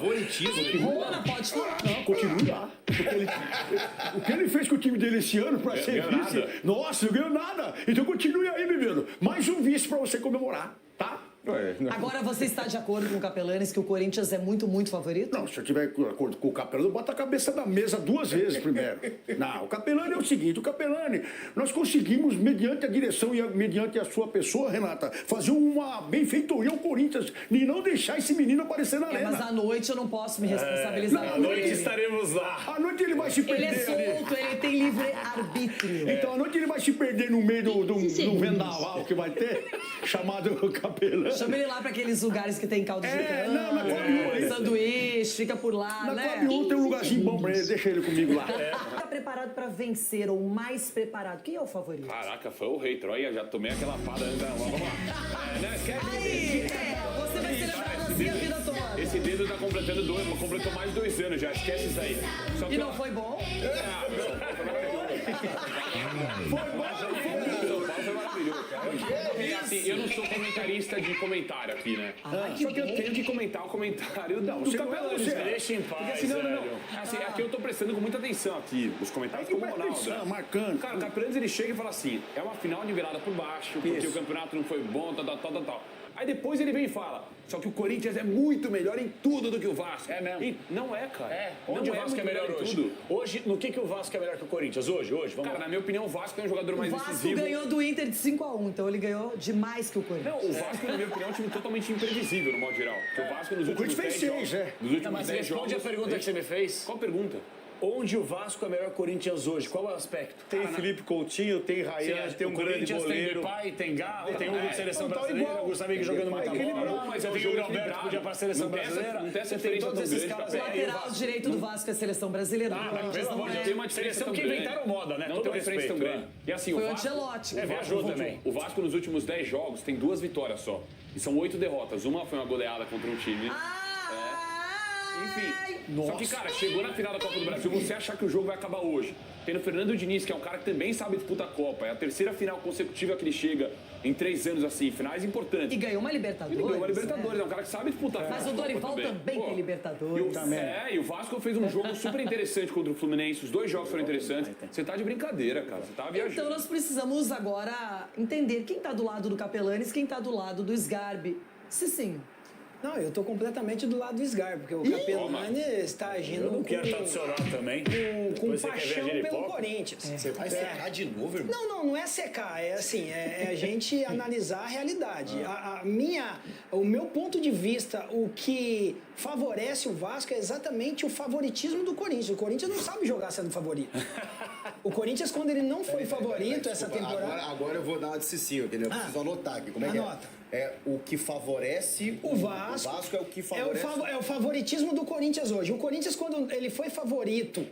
favoritismo. Rona, pode falar. Não, continue lá. O que ele fez com o time dele esse ano para ser vice? Nada. Nossa, não ganhou nada. Então continue aí, menino. Mais um vice para você comemorar, tá? Agora você está de acordo com o Capelanes que o Corinthians é muito, muito favorito? Não, se eu tiver de acordo com o Capelani, bota a cabeça na mesa 2 vezes primeiro. Não, o Capelani é o seguinte, o Capelani, nós conseguimos, mediante a direção e mediante a sua pessoa, Renata, fazer uma benfeitoria ao Corinthians e não deixar esse menino aparecer na arena. Mas à noite eu não posso me responsabilizar. Não, À noite estaremos lá. À noite ele vai se Ele perder é solto, ele tem livre arbítrio. Então à noite ele vai se perder no meio do vendaval que vai ter, chamado Capelani. Chama ele lá para aqueles lugares que tem caldo de cana, não, na Coab 1 ali. sanduíche, fica por lá, Na né? Coab 1 tem um lugarzinho bom pra ele, deixa ele comigo lá. Tá preparado para vencer ou mais preparado? Quem é o favorito? Caraca, foi o rei Troia, já tomei aquela pada antes. Vamos lá. Aí, você vai celebrar assim a vida toda. Esse dedo tá completou mais de 2 anos já, esquece isso aí. Só que E não foi bom? Foi maravilhoso, cara. Assim, eu não sou comentarista de comentário aqui, né? Só que eu tenho que comentar o comentário do você não é Capelani. você. Deixa em paz, porque senão, não. Assim, aqui eu tô prestando com muita atenção aqui, os comentários como o Ronaldo. Marcando. Cara, o Capelani ele chega e fala assim, é uma final nivelada por baixo, porque o campeonato não foi bom, tal. Aí depois ele vem e fala, só que o Corinthians é muito melhor em tudo do que o Vasco. É mesmo? E não é, cara. Onde Não o Vasco muito é melhor em hoje? tudo. Hoje, no que o Vasco é melhor que o Corinthians? Hoje, vamos Cara, lá. na minha opinião, o Vasco é um jogador O mais Vasco decisivo. ganhou do Inter de 5-1, então ele ganhou de mais que o Corinthians. Não, o Vasco, na minha opinião, é um time totalmente imprevisível, no modo geral. Porque o Vasco nos últimos Corinthians 10 fez jogos... 6, Nos últimos Mas 10 responde jogos... a pergunta que você me fez. Qual pergunta? Onde o Vasco é melhor que o Corinthians hoje? Qual é o aspecto? Tem Felipe Coutinho, tem Ryan, tem um o grande Corinthians goleiro. tem Depay, tem Galo, tem Hugo de seleção Então tá brasileira, igual. o Gustavo Henrique jogando muita equilibrado, bola, mas é um tem o jogo Yuri Alberto equilibrado. que podia para a seleção Não tem essa- brasileira. não tem essa Você tem diferença todos tão esses grande caras pra O aí. lateral direito do Vasco é a seleção brasileira. do Mas Corinthians pelo não amor de é. Deus, uma seleção que inventaram moda, né? Não Todo tem uma diferença tão respeito, grande. E assim, Foi o o Vasco... Ancelotti. viajou também. O Vasco, nos últimos 10 jogos, tem 2 vitórias só. E são 8 derrotas. Uma foi uma goleada contra um time... Enfim, só que, cara, chegou na final da Copa do Brasil, você achar que o jogo vai acabar hoje. Tem o Fernando Diniz, que é um cara que também sabe disputar a Copa. É a terceira final consecutiva que ele chega em 3 anos, assim, finais importantes. E ganhou uma Libertadores. Ele ganhou uma Libertadores, né? é um cara que sabe disputar. Mas a o Copa Dorival também tem Libertadores. E o Vasco fez um jogo super interessante contra o Fluminense. Os 2 jogos foram interessantes. Você tá de brincadeira, cara. Você tá viajando. Então nós precisamos agora entender quem tá do lado do Capelanes, quem tá do lado do Sgarbi. Sim. Não, eu tô completamente do lado do Sgarbi, porque o Capelani está agindo Eu não quero estar do seu lado também. com Depois você quer ver paixão a pelo Jeripoca? Corinthians. Você vai secar de novo, irmão? Não é secar, é assim, é a gente analisar a realidade. O meu ponto de vista, o que favorece o Vasco é exatamente o favoritismo do Corinthians. O Corinthians não sabe jogar sendo favorito. O Corinthians, quando ele não foi favorito essa Desculpa, temporada... Agora eu vou dar uma de cicinho, entendeu? Eu preciso anotar aqui. Como é Anota. que é? É o que favorece O Vasco. O Vasco é o que favorece. É o favoritismo do Corinthians hoje. O Corinthians, quando ele foi favorito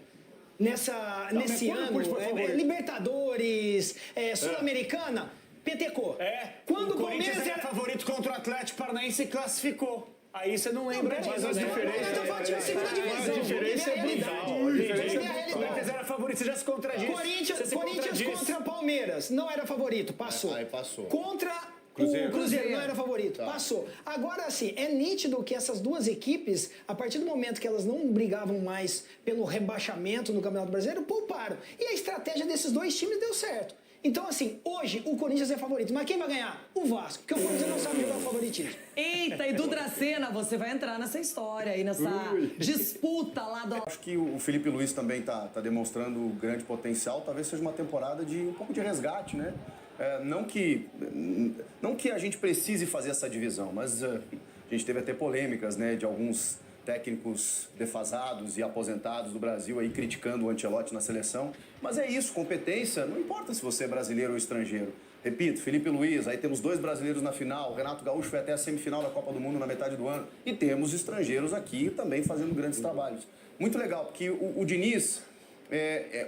nesse mas quando ano, foi favorito? Libertadores, Sul-Americana, petecou. Quando o Corinthians Palmeiras era favorito contra o Atlético Paranaense e classificou. Aí você não lembra disso. Mas as diferenças... Eu tô falando de segunda divisão. A diferença é brutal. O Corinthians era favorito, você já se contradiz. Corinthians contra Palmeiras não era favorito, passou. Aí passou. Contra Cruzeiro. o Cruzeiro não era favorito, passou. Agora, assim, é nítido que essas duas equipes, a partir do momento que elas não brigavam mais pelo rebaixamento no Campeonato Brasileiro, pouparam. E a estratégia desses dois times deu certo. Então, assim, hoje o Corinthians é favorito. Mas quem vai ganhar? O Vasco. Porque o Corinthians não sabe jogar o favoritismo. Eita, e do Dracena, você vai entrar nessa história aí, nessa disputa lá do... Acho que o Felipe Luiz também tá demonstrando grande potencial. Talvez seja uma temporada de um pouco de resgate, né? Não que a gente precise fazer essa divisão, mas a gente teve até polêmicas, né, de alguns técnicos defasados e aposentados do Brasil aí criticando o Ancelotti na seleção. Mas é isso, competência, não importa se você é brasileiro ou estrangeiro. Repito, Felipe Luiz, aí temos 2 brasileiros na final, Renato Gaúcho foi até a semifinal da Copa do Mundo na metade do ano, e temos estrangeiros aqui também fazendo grandes trabalhos. Muito legal, porque o Diniz...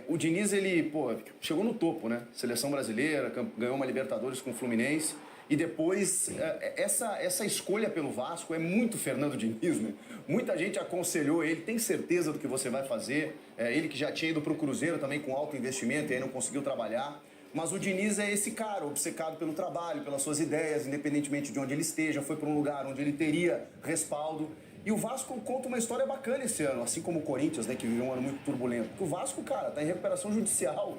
o Diniz, ele, chegou no topo, né? Seleção brasileira, ganhou uma Libertadores com o Fluminense. E depois, essa escolha pelo Vasco é muito Fernando Diniz, né? Muita gente aconselhou ele, tem certeza do que você vai fazer. Ele que já tinha ido para o Cruzeiro também com alto investimento e aí não conseguiu trabalhar. Mas o Diniz é esse cara, obcecado pelo trabalho, pelas suas ideias, independentemente de onde ele esteja. Foi para um lugar onde ele teria respaldo. E o Vasco conta uma história bacana esse ano, assim como o Corinthians, né, que viveu um ano muito turbulento. Porque o Vasco, cara, tá em recuperação judicial.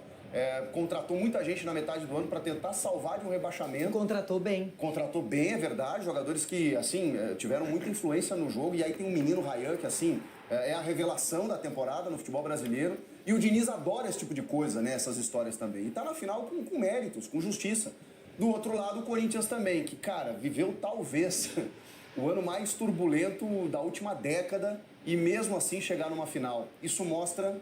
Contratou muita gente na metade do ano para tentar salvar de um rebaixamento. Contratou bem. Contratou bem, é verdade. Jogadores que, assim, tiveram muita influência no jogo. E aí tem um menino, Ryan, que, assim, é a revelação da temporada no futebol brasileiro. E o Diniz adora esse tipo de coisa, né? Essas histórias também. E tá na final com méritos, com justiça. Do outro lado, o Corinthians também, que, cara, viveu talvez o ano mais turbulento da última década e mesmo assim chegar numa final. Isso mostra,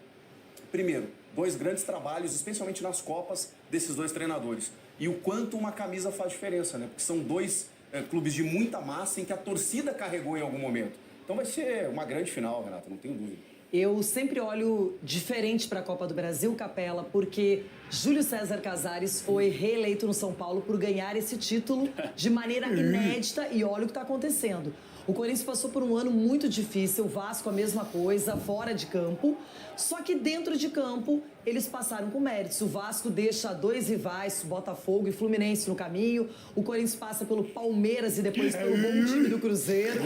primeiro, 2 grandes trabalhos, especialmente nas Copas, desses 2 treinadores. E o quanto uma camisa faz diferença, né? Porque são 2 clubes de muita massa em que a torcida carregou em algum momento. Então vai ser uma grande final, Renata, não tenho dúvida. Eu sempre olho diferente para a Copa do Brasil, Capela, porque Júlio César Casares foi reeleito no São Paulo por ganhar esse título de maneira inédita e olha o que está acontecendo. O Corinthians passou por um ano muito difícil, o Vasco a mesma coisa, fora de campo. Só que dentro de campo, eles passaram com méritos. O Vasco deixa 2 rivais, Botafogo e Fluminense no caminho. O Corinthians passa pelo Palmeiras e depois pelo bom time do Cruzeiro.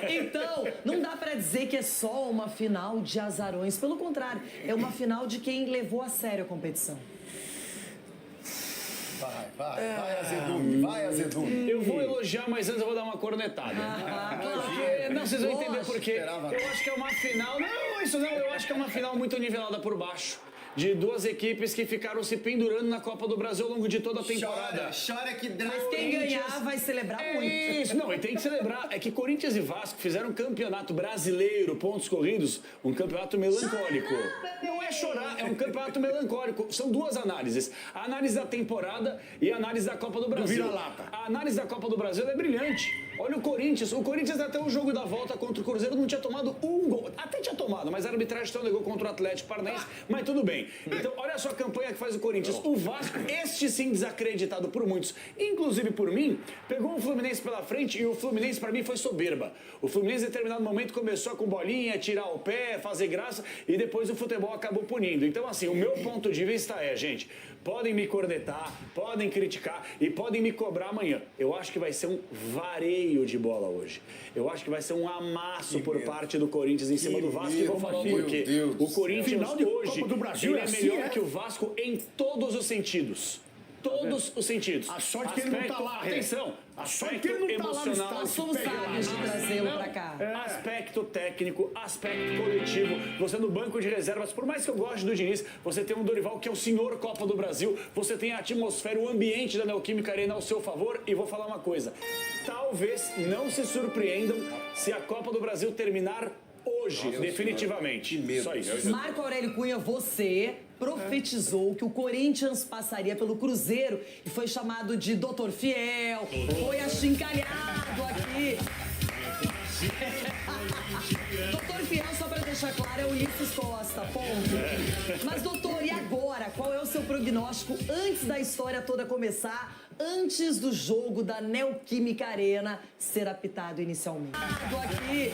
Então, não dá pra dizer que é só uma final de azarões. Pelo contrário, é uma final de quem levou a sério a competição. Vai, Azedume, vai, Azedume. Eu vou elogiar, mas antes eu vou dar uma cornetada. Não, vocês vão entender por quê. Eu acho que é uma final... Não, isso não. Eu acho que é uma final muito nivelada por baixo. De 2 equipes que ficaram se pendurando na Copa do Brasil ao longo de toda a temporada. Chora que dá. Mas quem ganhar vai celebrar muito. Isso, não, e tem que celebrar. É que Corinthians e Vasco fizeram um campeonato brasileiro, pontos corridos, um campeonato melancólico. Não é chorar, é um campeonato melancólico. São 2 análises. A análise da temporada e a análise da Copa do Brasil. vira-lata. A análise da Copa do Brasil é brilhante. Olha o Corinthians até o jogo da volta contra o Cruzeiro não tinha tomado um gol. Até tinha tomado, mas a arbitragem só negou contra o Atlético Paranaense, mas tudo bem. Então, olha só a campanha que faz o Corinthians. O Vasco, este sim desacreditado por muitos, inclusive por mim, pegou o Fluminense pela frente e o Fluminense, pra mim, foi soberba. O Fluminense, em determinado momento, começou com bolinha, tirar o pé, fazer graça e depois o futebol acabou punindo. Então, assim, o meu ponto de vista é, gente, podem me cornetar, podem criticar e podem me cobrar amanhã. Eu acho que vai ser um vareio de bola hoje. Eu acho que vai ser um amasso por parte do Corinthians em cima do Vasco. E vou falar por quê. O Corinthians hoje, Copa do Brasil ele é é assim, melhor que o Vasco em todos os sentidos. Todos os sentidos. A sorte que ele não tá lá, atenção. A sorte que ele não tá lá no emocional. Nós somos sábios de trazê-lo pra cá. Aspecto técnico, aspecto coletivo. Você no banco de reservas, por mais que eu goste do Diniz, você tem um Dorival que é o senhor Copa do Brasil. Você tem a atmosfera, o ambiente da Neoquímica Arena ao seu favor. E vou falar uma coisa. Talvez não se surpreendam se a Copa do Brasil terminar hoje, definitivamente. Só isso. Marco Aurélio Cunha, você profetizou que o Corinthians passaria pelo Cruzeiro e foi chamado de Doutor Fiel, foi achincalhado aqui. Doutor Fiel, só pra deixar claro, é Ulisses Costa, ponto. Mas, doutor, e agora? Qual é o seu prognóstico antes da história toda começar, antes do jogo da Neoquímica Arena ser apitado inicialmente? Aqui.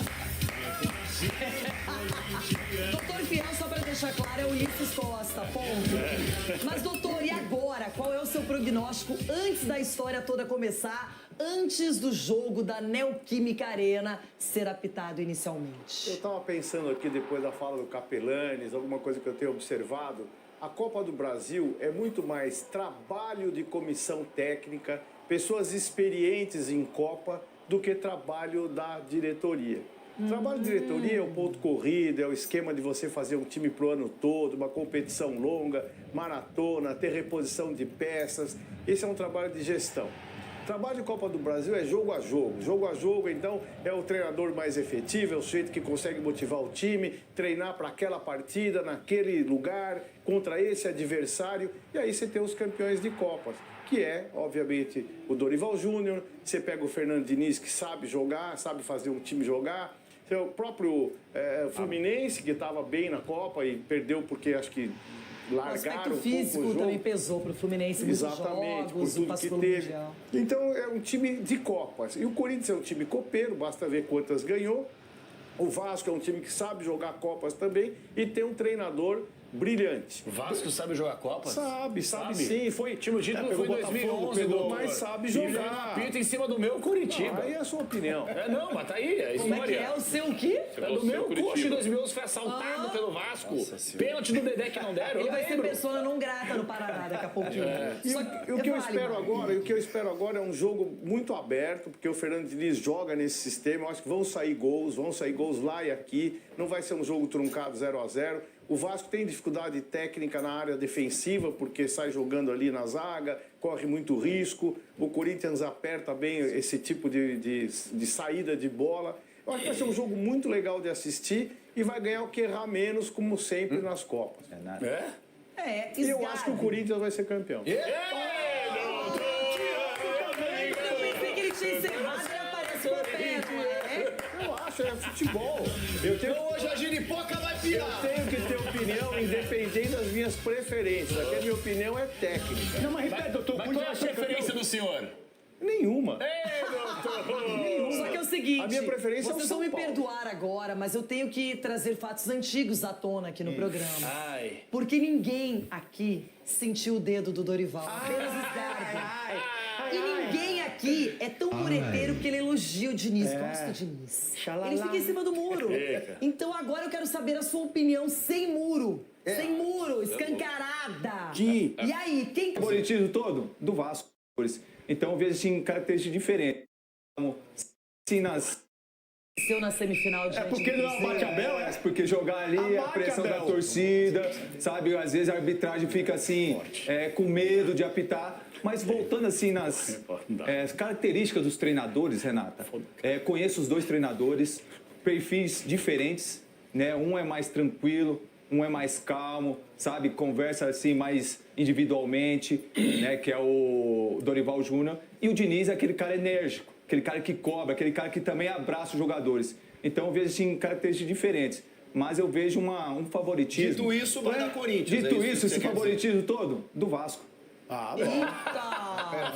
Doutor Fiel, só pra deixar claro, é Ulisses Costa, ponto. Mas, doutor, e agora? Qual é o seu prognóstico antes da história toda começar, antes do jogo da Neoquímica Arena ser apitado inicialmente? Eu estava pensando aqui, depois da fala do Capelanes, alguma coisa que eu tenho observado. A Copa do Brasil é muito mais trabalho de comissão técnica, pessoas experientes em Copa, do que trabalho da diretoria. Trabalho de diretoria é o ponto corrido, é o esquema de você fazer um time pro ano todo, uma competição longa, maratona, ter reposição de peças. Esse é um trabalho de gestão. Trabalho de Copa do Brasil é jogo a jogo. Jogo a jogo, então, é o treinador mais efetivo, é o sujeito que consegue motivar o time, treinar para aquela partida, naquele lugar, contra esse adversário. E aí você tem os campeões de Copas, que é, obviamente, o Dorival Júnior. Você pega o Fernando Diniz, que sabe jogar, sabe fazer um time jogar. O próprio Fluminense, que estava bem na Copa e perdeu porque acho que largaram o aspecto um pouco físico o jogo. também pesou para o Fluminense, muitos Exatamente, jogos, por tudo passou que pelo teve. Mundial. Então é um time de Copas. E o Corinthians é um time copeiro, basta ver quantas ganhou. O Vasco é um time que sabe jogar Copas também e tem um treinador brilhante. O Vasco sabe jogar Copa? Sabe sim. Foi, O título pegou foi em Botafogo, 2011, pegou, doutor. mas sabe E jogar. leva apito em cima do meu Curitiba. Aí é a sua opinião. Não, mas tá aí, a Como é que história. é o seu o quê? É do meu coxa em 2011 foi assaltado pelo Vasco. Pênalti do Dedé que não deram. Ele Eu vai ser lembro. persona não grata no Paraná daqui a pouquinho. E Só o que eu vale, espero vale. agora, o que eu espero agora é um jogo muito aberto, porque o Fernando Diniz joga nesse sistema. Eu acho que vão sair gols lá e aqui. Não vai ser um jogo truncado 0-0. O Vasco tem dificuldade técnica na área defensiva, porque sai jogando ali na zaga, corre muito risco. O Corinthians aperta bem esse tipo de saída de bola. Eu acho que vai ser um jogo muito legal de assistir e vai ganhar o que errar menos, como sempre nas Copas. É, E eu acho que o Corinthians vai ser campeão. Eu pensei que ele tinha encerrado e aparece uma pérola, né? Eu acho, é futebol. Eu tenho, Hoje a giripoca vai pirar. tenho que ter opinião independente das minhas preferências. Aqui a minha opinião é técnica. Não, mas repete, doutor, Mas Cunha qual é a vai ser preferência do senhor? Nenhuma. Só que é o seguinte, A minha preferência é o vocês São vão me Paulo. perdoar agora, mas eu tenho que trazer fatos antigos à tona aqui no programa. Ai. Porque ninguém aqui sentiu o dedo do Dorival, apenas o Sgarbi. E ninguém aqui é tão mureteiro que ele elogia o Diniz. Gosta do Diniz. Xalala. Ele fica em cima do muro. Então agora eu quero saber a sua opinião sem muro. Sem muro, escancarada. E aí, quem... O favoritismo todo do Vasco. Então eu vejo assim, características diferentes. Assim, Seu na semifinal de porque não é um bate-abel, é? porque jogar ali, a Abate, pressão da Abel. torcida, sabe? Às vezes a arbitragem fica assim, com medo de apitar. Mas voltando assim nas características dos treinadores, Renata, conheço os dois treinadores, perfis diferentes, né? Um é mais tranquilo, um é mais calmo, sabe? Conversa assim mais individualmente, né? Que é o Dorival Júnior. E o Diniz é aquele cara enérgico, aquele cara que cobra, aquele cara que também abraça os jogadores. Então eu vejo assim características diferentes. Mas eu vejo um favoritismo. Dito isso, vai dar Corinthians. Dito é isso, que você esse quer dizer. favoritismo todo do Vasco. Eita!